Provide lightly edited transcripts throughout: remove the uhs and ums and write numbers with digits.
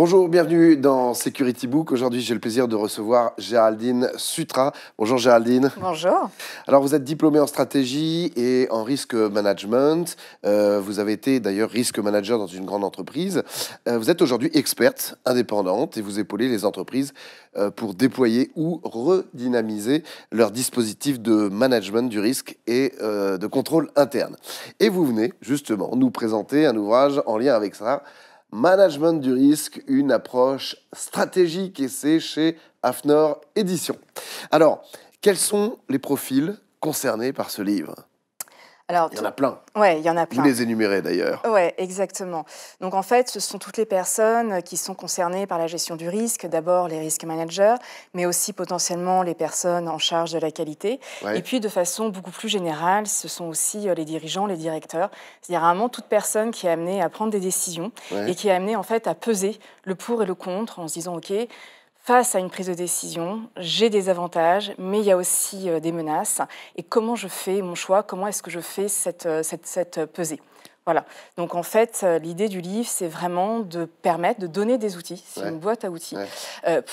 Bonjour, bienvenue dans Security Book. Aujourd'hui, j'ai le plaisir de recevoir Géraldine Sutra. Bonjour Géraldine. Bonjour. Alors, vous êtes diplômée en stratégie et en risk management. Vous avez été d'ailleurs risk manager dans une grande entreprise. Vous êtes aujourd'hui experte indépendante et vous épaulez les entreprises pour déployer ou redynamiser leur dispositif de management du risque et de contrôle interne. Et vous venez justement nous présenter un ouvrage en lien avec ça. Management du risque, une approche stratégique, et c'est chez Afnor Éditions. Alors, quels sont les profils concernés par ce livre ? Alors, il y en a plein. Oui, il y en a plein. Vous les énumérez d'ailleurs. Oui, exactement. Donc en fait, ce sont toutes les personnes qui sont concernées par la gestion du risque. D'abord les risques managers, mais aussi potentiellement les personnes en charge de la qualité. Ouais. Et puis de façon beaucoup plus générale, ce sont aussi les dirigeants, les directeurs. C'est-à-dire vraiment toute personne qui est amenée à prendre des décisions et qui est amenée en fait à peser le pour et le contre en se disant ok, face à une prise de décision, j'ai des avantages, mais il y a aussi des menaces. Et comment je fais mon choix ? Comment est-ce que je fais cette pesée ? Voilà. Donc en fait, l'idée du livre, c'est vraiment de permettre, de donner des outils, c'est une boîte à outils,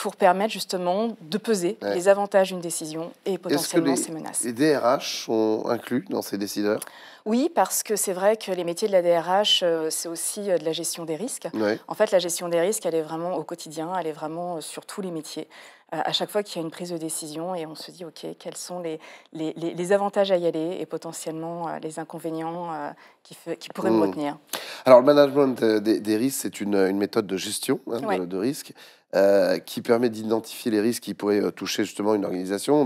pour permettre justement de peser les avantages d'une décision et potentiellement ses menaces. Les DRH sont inclus dans ces décideurs ? Oui, parce que c'est vrai que les métiers de la DRH, c'est aussi de la gestion des risques. Ouais. En fait, la gestion des risques, elle est vraiment au quotidien, elle est vraiment sur tous les métiers. À chaque fois qu'il y a une prise de décision et on se dit, OK, quels sont les avantages à y aller et potentiellement les inconvénients qui pourraient me retenir. Alors, le management des risques, c'est une méthode de gestion de risques qui permet d'identifier les risques qui pourraient toucher justement une organisation,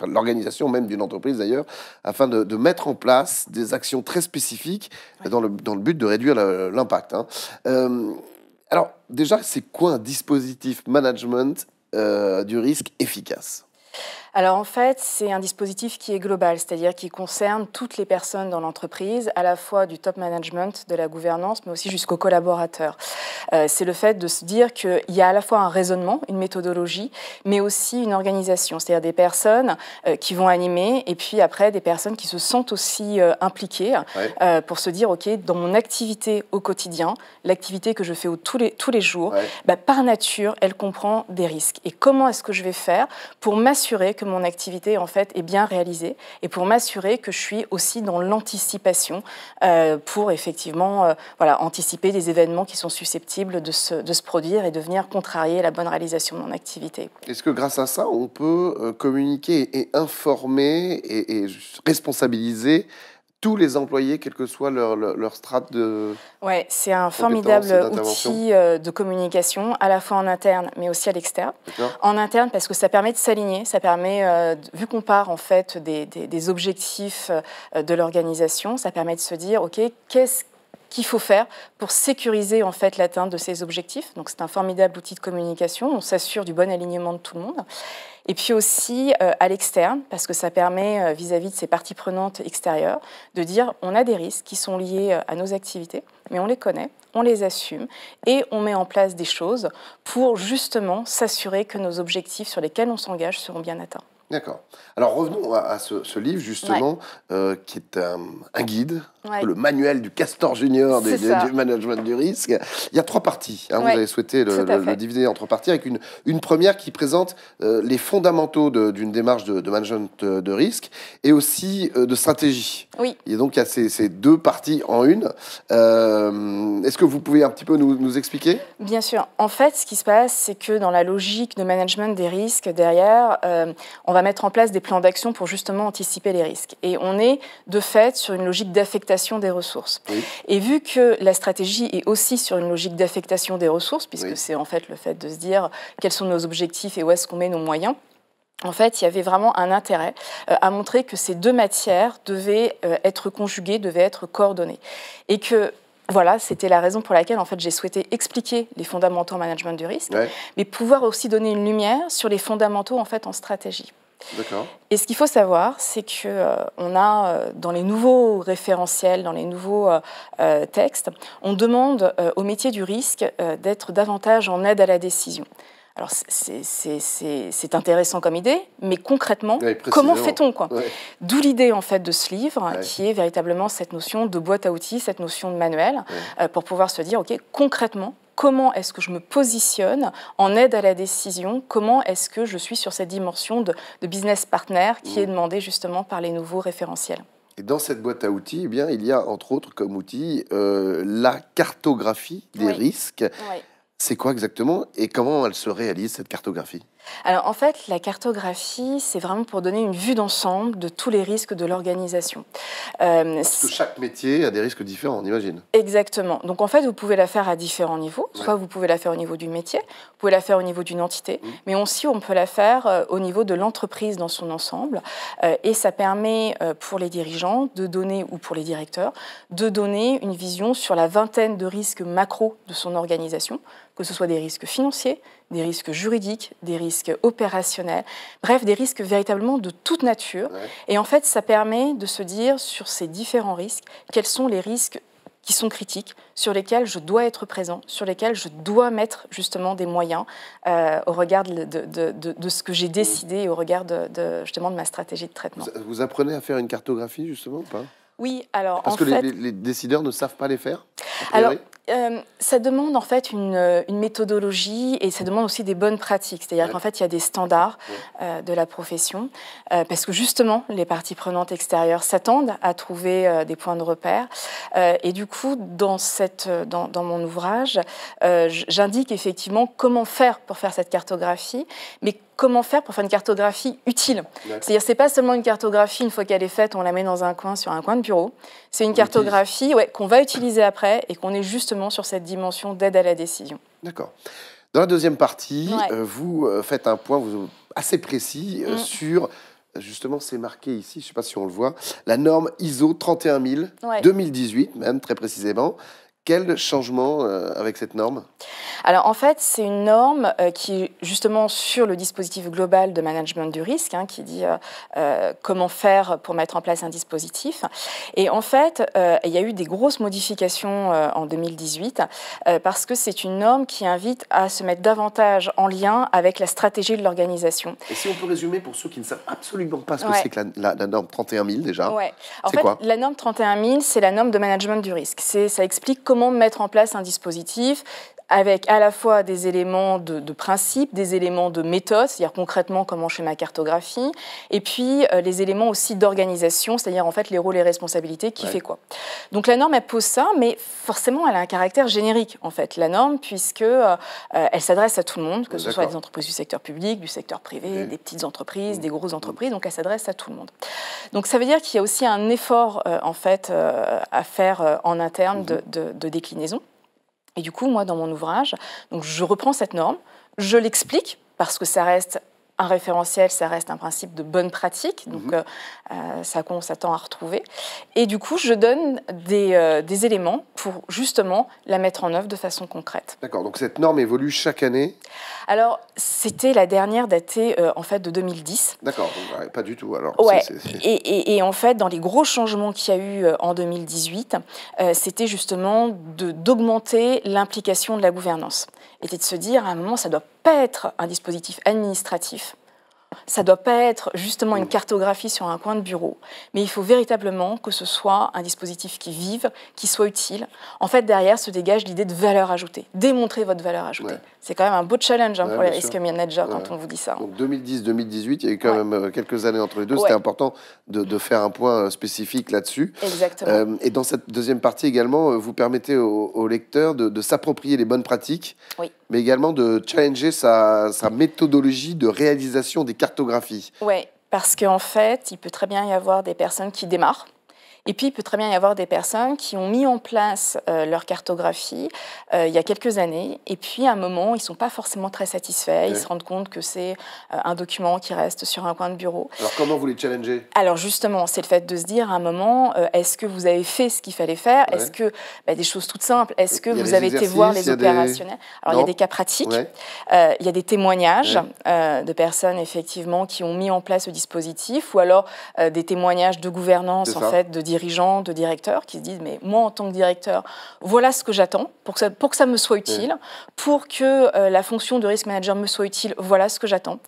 l'organisation même d'une entreprise d'ailleurs, afin de mettre en place des actions très spécifiques dans le but de réduire l'impact. Alors, déjà, c'est quoi un dispositif management du risque efficace ? Alors en fait, c'est un dispositif qui est global, c'est-à-dire qui concerne toutes les personnes dans l'entreprise, à la fois du top management, de la gouvernance, mais aussi jusqu'aux collaborateurs. C'est le fait de se dire qu'il y a à la fois un raisonnement, une méthodologie, mais aussi une organisation, c'est-à-dire des personnes qui vont animer, et puis après des personnes qui se sentent aussi impliquées pour se dire, OK, dans mon activité au quotidien, l'activité que je fais tous les jours, par nature, elle comprend des risques. Et comment est-ce que je vais faire pour m'assurer que mon activité en fait est bien réalisée et pour m'assurer que je suis aussi dans l'anticipation pour effectivement anticiper des événements qui sont susceptibles de se produire et de venir contrarier la bonne réalisation de mon activité. Est-ce que grâce à ça, on peut communiquer et informer et responsabiliser tous les employés, quelle que soit leur strate de... Oui, c'est un formidable outil de communication, à la fois en interne, mais aussi à l'externe. En interne, parce que ça permet de s'aligner, ça permet, vu qu'on part en fait des objectifs de l'organisation, ça permet de se dire, OK, qu'est-ce qu'il faut faire pour sécuriser en fait l'atteinte de ces objectifs. Donc c'est un formidable outil de communication, on s'assure du bon alignement de tout le monde. Et puis aussi à l'externe, parce que ça permet vis-à-vis de ces parties prenantes extérieures de dire on a des risques qui sont liés à nos activités, mais on les connaît, on les assume et on met en place des choses pour justement s'assurer que nos objectifs sur lesquels on s'engage seront bien atteints. D'accord. Alors revenons à ce livre justement, qui est un guide, le manuel du castor junior du management du risque. Il y a 3 parties. Vous avez souhaité le diviser en 3 parties, avec une première qui présente les fondamentaux d'une démarche de management de risque et aussi de stratégie. Oui. Et donc il y a ces 2 parties en une. Est-ce que vous pouvez un petit peu nous expliquer ? Bien sûr. En fait, ce qui se passe, c'est que dans la logique de management des risques, derrière, on va mettre en place des plans d'action pour justement anticiper les risques. Et on est de fait sur une logique d'affectation des ressources. Oui. Et vu que la stratégie est aussi sur une logique d'affectation des ressources, puisque c'est en fait le fait de se dire quels sont nos objectifs et où est-ce qu'on met nos moyens, en fait, il y avait vraiment un intérêt à montrer que ces 2 matières devaient être conjuguées, devaient être coordonnées. Et que voilà, c'était la raison pour laquelle en fait, j'ai souhaité expliquer les fondamentaux en management du risque, mais pouvoir aussi donner une lumière sur les fondamentaux en fait, en stratégie. D'accord. Et ce qu'il faut savoir, c'est qu'on a dans les nouveaux référentiels, dans les nouveaux textes, on demande au métier du risque d'être davantage en aide à la décision. Alors, c'est intéressant comme idée, mais concrètement, Oui, comment fait-on, quoi? Ouais. D'où l'idée, en fait, de ce livre, Ouais. qui est véritablement cette notion de boîte à outils, cette notion de manuel, Ouais. pour pouvoir se dire, OK, concrètement, comment est-ce que je me positionne en aide à la décision? Comment est-ce que je suis sur cette dimension de business partner qui est demandée justement par les nouveaux référentiels? Et dans cette boîte à outils, eh bien, il y a entre autres comme outil la cartographie des Oui. risques. Oui. C'est quoi exactement et comment elle se réalise, cette cartographie? Alors en fait, la cartographie, c'est vraiment pour donner une vue d'ensemble de tous les risques de l'organisation. Parce que chaque métier a des risques différents, on imagine. Exactement. Donc en fait, vous pouvez la faire à différents niveaux. Ouais. Soit vous pouvez la faire au niveau du métier, vous pouvez la faire au niveau d'une entité, mais aussi on peut la faire au niveau de l'entreprise dans son ensemble. Et ça permet pour les dirigeants de donner, ou pour les directeurs, de donner une vision sur la vingtaine de risques macro de son organisation, que ce soit des risques financiers, des risques juridiques, des risques opérationnels, bref, des risques véritablement de toute nature. Ouais. Et en fait, ça permet de se dire sur ces différents risques, quels sont les risques qui sont critiques, sur lesquels je dois être présent, sur lesquels je dois mettre justement des moyens au regard de ce que j'ai décidé et au regard justement de ma stratégie de traitement. Vous apprenez à faire une cartographie, justement, ou pas? Oui, alors Parce en que fait... les décideurs ne savent pas les faire, a Alors, priori? ça demande en fait une méthodologie et ça demande aussi des bonnes pratiques. C'est-à-dire Ouais. qu'en fait, il y a des standards de la profession parce que justement, les parties prenantes extérieures s'attendent à trouver des points de repère. Et du coup, dans mon ouvrage, j'indique effectivement comment faire pour faire cette cartographie, mais comment faire pour faire une cartographie utile. D'accord. C'est-à-dire, c'est pas seulement une cartographie, une fois qu'elle est faite, on la met dans un coin, sur un coin de bureau. C'est une cartographie qu'on va utiliser après et qu'on est justement sur cette dimension d'aide à la décision. D'accord. Dans la deuxième partie, Ouais. vous faites un point assez précis sur, justement, c'est marqué ici, je ne sais pas si on le voit, la norme ISO 31000, Ouais. 2018 même, très précisément. Quel changement avec cette norme? Alors en fait, c'est une norme qui est justement sur le dispositif global de management du risque, qui dit comment faire pour mettre en place un dispositif. Et en fait, il y a eu des grosses modifications en 2018 parce que c'est une norme qui invite à se mettre davantage en lien avec la stratégie de l'organisation. Et si on peut résumer pour ceux qui ne savent absolument pas ce que Ouais. c'est que la norme 31000 déjà, Ouais. En c'est fait, quoi? la norme 31000, c'est la norme de management du risque. Ça explique comment mettre en place un dispositif avec à la fois des éléments de principe, des éléments de méthode, c'est-à-dire concrètement comment je fais ma cartographie, et puis les éléments aussi d'organisation, c'est-à-dire en fait les rôles et responsabilités, qui fait quoi. Donc la norme, elle pose ça, mais forcément, elle a un caractère générique, en fait, la norme, puisque elle s'adresse à tout le monde, que ce soit des entreprises du secteur public, du secteur privé, des petites entreprises, des grosses entreprises, donc elle s'adresse à tout le monde. Donc ça veut dire qu'il y a aussi un effort, en fait, à faire en interne de déclinaison. Et du coup, moi, dans mon ouvrage, donc, je reprends cette norme, je l'explique, parce que ça reste un référentiel, ça reste un principe de bonne pratique, donc ça qu'on s'attend à retrouver. Et du coup, je donne des éléments pour justement la mettre en œuvre de façon concrète. D'accord, donc cette norme évolue chaque année? Alors, c'était la dernière datée en fait de 2010. D'accord, donc, ouais, pas du tout alors. Ouais. Et en fait, dans les gros changements qu'il y a eu en 2018, c'était justement d'augmenter l'implication de la gouvernance. Et de se dire, à un moment, ça ne doit pas être un dispositif administratif, ça ne doit pas être justement une cartographie sur un coin de bureau, mais il faut véritablement que ce soit un dispositif qui vive, qui soit utile. En fait, derrière se dégage l'idée de valeur ajoutée, démontrer votre valeur ajoutée. Ouais. C'est quand même un beau challenge pour les risques managers quand on vous dit ça. Donc 2010-2018, il y a eu quand même quelques années entre les deux. C'était important de faire un point spécifique là-dessus. Exactement. Et dans cette deuxième partie également, vous permettez aux lecteurs de s'approprier les bonnes pratiques, mais également de challenger sa méthodologie de réalisation des cartographies. Oui, parce qu'en fait, il peut très bien y avoir des personnes qui démarrent. Et puis, il peut très bien y avoir des personnes qui ont mis en place leur cartographie il y a quelques années. Et puis, à un moment, ils ne sont pas forcément très satisfaits. Ils se rendent compte que c'est un document qui reste sur un coin de bureau. Alors, comment vous les challengez? Alors, justement, c'est le fait de se dire, à un moment, est-ce que vous avez fait ce qu'il fallait faire? Est-ce que, des choses toutes simples, est-ce que vous avez été voir les opérationnels? Alors, il y a des cas pratiques. Il y a des témoignages de personnes, effectivement, qui ont mis en place ce dispositif. Ou alors, des témoignages de gouvernance, en fait, de dirigeants dirigeants, de directeurs qui se disent, mais moi en tant que directeur, voilà ce que j'attends pour que ça me soit utile, pour que la fonction de risk manager me soit utile, voilà ce que j'attends.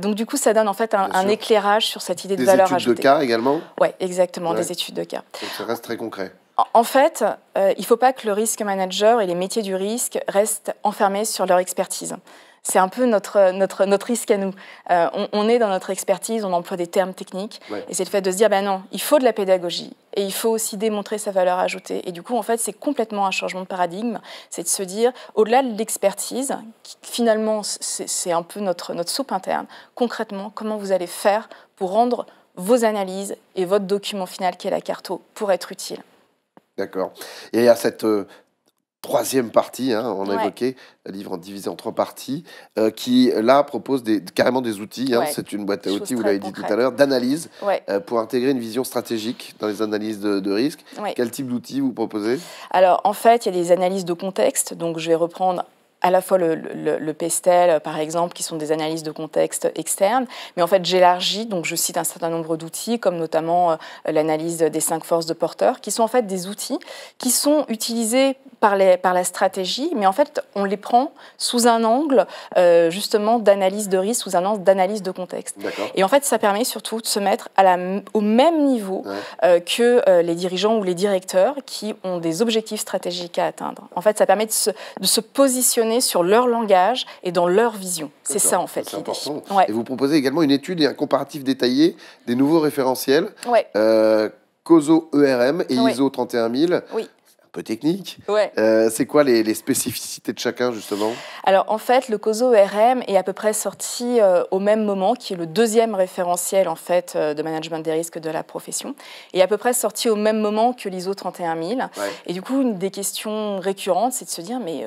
Donc du coup, ça donne en fait un éclairage sur cette idée de valeur ajoutée. Des études de cas également? Oui, exactement, des études de cas. Donc ça reste très concret. En fait, il ne faut pas que le risk manager et les métiers du risque restent enfermés sur leur expertise. C'est un peu notre risque à nous. On est dans notre expertise, on emploie des termes techniques, et c'est le fait de se dire, ben non, il faut de la pédagogie, et il faut aussi démontrer sa valeur ajoutée. Et du coup, en fait, c'est complètement un changement de paradigme, c'est de se dire, au-delà de l'expertise, finalement, c'est un peu notre soupe interne, concrètement, comment vous allez faire pour rendre vos analyses et votre document final, qui est la carto, pour être utile. D'accord. Et il y a cette troisième partie, on a évoqué, le livre divisé en 3 parties, qui là propose carrément des outils. C'est une boîte à outils, vous l'avez dit tout à l'heure, d'analyse pour intégrer une vision stratégique dans les analyses de risque. Quel type d'outils vous proposez? Alors en fait, il y a des analyses de contexte, donc je vais reprendre à la fois le PESTEL, par exemple, qui sont des analyses de contexte externes, mais en fait j'élargis, donc je cite un certain nombre d'outils, comme notamment l'analyse des 5 forces de Porter, qui sont en fait des outils qui sont utilisés par la stratégie, mais en fait on les prend sous un angle justement d'analyse de risque, sous un angle d'analyse de contexte. Et en fait ça permet surtout de se mettre au même niveau que les dirigeants ou les directeurs qui ont des objectifs stratégiques à atteindre. En fait ça permet de se positionner sur leur langage et dans leur vision. C'est ça, en fait, l'idée. Et vous proposez également une étude et un comparatif détaillé des nouveaux référentiels, COSO ERM et ISO 31000. Oui. Peu technique. C'est quoi les spécificités de chacun, justement? Alors, en fait, le COSO ERM est à peu près sorti au même moment, qui est le deuxième référentiel, en fait, de management des risques de la profession, et à peu près sorti au même moment que l'ISO 31000. Et du coup, une des questions récurrentes, c'est de se dire, mais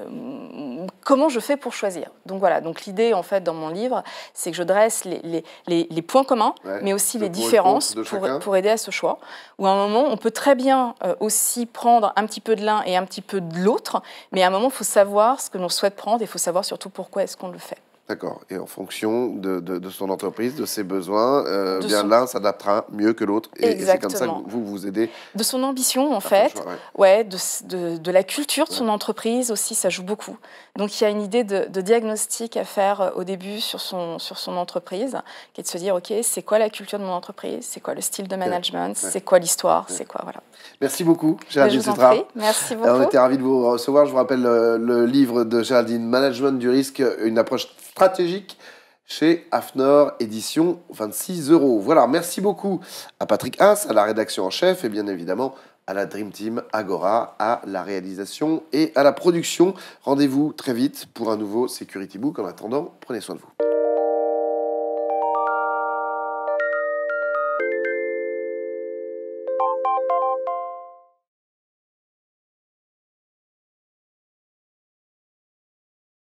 comment je fais pour choisir? Donc voilà, donc l'idée, en fait, dans mon livre, c'est que je dresse les points communs, mais aussi les différences pour aider à ce choix, où à un moment, on peut très bien aussi prendre un petit peu de l'un et un petit peu de l'autre, mais à un moment, il faut savoir ce que l'on souhaite prendre et il faut savoir surtout pourquoi est-ce qu'on le fait. D'accord. Et en fonction de son entreprise, de ses besoins, l'un s'adaptera mieux que l'autre. Et c'est comme ça que vous aidez. De son ambition, en fait. De la culture de son entreprise aussi, ça joue beaucoup. Donc, il y a une idée de diagnostic à faire au début sur son entreprise, qui est de se dire, OK, c'est quoi la culture de mon entreprise? C'est quoi le style de management? C'est quoi l'histoire? C'est quoi, voilà. Merci beaucoup, Géraldine Cetrat. Merci beaucoup. On était ravis de vous recevoir. Je vous rappelle le livre de Géraldine, Management du risque, une approche stratégique, chez Afnor, édition 26 €. Voilà, merci beaucoup à Patrick Haas, à la rédaction en chef, et bien évidemment à la Dream Team Agora, à la réalisation et à la production. Rendez-vous très vite pour un nouveau Security Book. En attendant, prenez soin de vous.